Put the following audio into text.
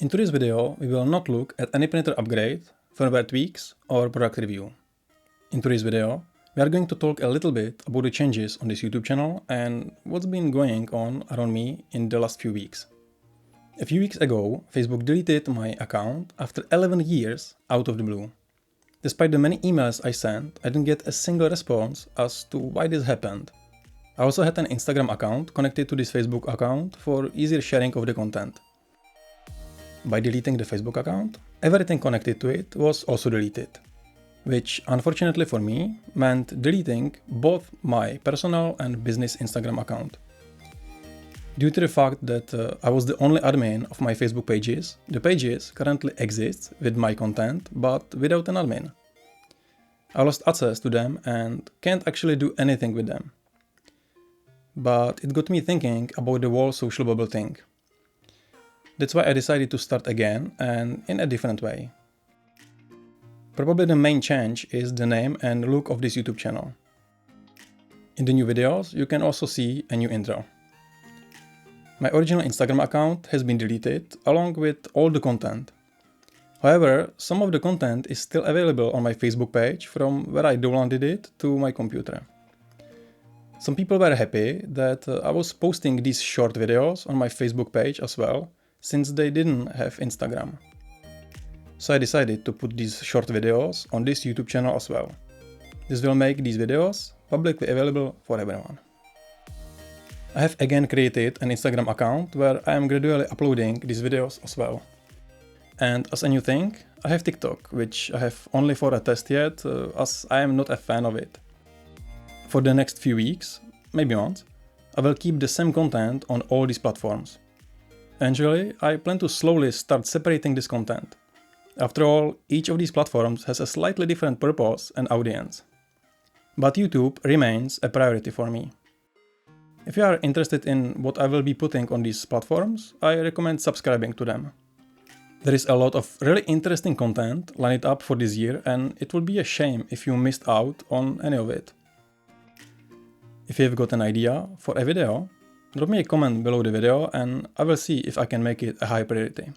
In today's video, we will not look at any printer upgrade, firmware tweaks, or product review. In today's video, we are going to talk a little bit about the changes on this YouTube channel and what's been going on around me in the last few weeks. A few weeks ago, Facebook deleted my account after 11 years out of the blue. Despite the many emails I sent, I didn't get a single response as to why this happened. I also had an Instagram account connected to this Facebook account for easier sharing of the content. By deleting the Facebook account, everything connected to it was also deleted, which unfortunately for me meant deleting both my personal and business Instagram account. Due to the fact that I was the only admin of my Facebook pages, the pages currently exist with my content but without an admin. I lost access to them and can't actually do anything with them. But it got me thinking about the whole social bubble thing. That's why I decided to start again and in a different way. Probably the main change is the name and look of this YouTube channel. In the new videos, you can also see a new intro. My original Instagram account has been deleted along with all the content. However, some of the content is still available on my Facebook page from where I downloaded it to my computer. Some people were happy that I was posting these short videos on my Facebook page as well, since they didn't have Instagram. So I decided to put these short videos on this YouTube channel as well. This will make these videos publicly available for everyone. I have again created an Instagram account where I am gradually uploading these videos as well. And as a new thing, I have TikTok, which I have only for a test yet, as I am not a fan of it. For the next few weeks, maybe months, I will keep the same content on all these platforms. Eventually, I plan to slowly start separating this content. After all, each of these platforms has a slightly different purpose and audience. But YouTube remains a priority for me. If you are interested in what I will be putting on these platforms, I recommend subscribing to them. There is a lot of really interesting content lined up for this year, and it would be a shame if you missed out on any of it. If you have got an idea for a video, drop me a comment below the video and I will see if I can make it a high priority.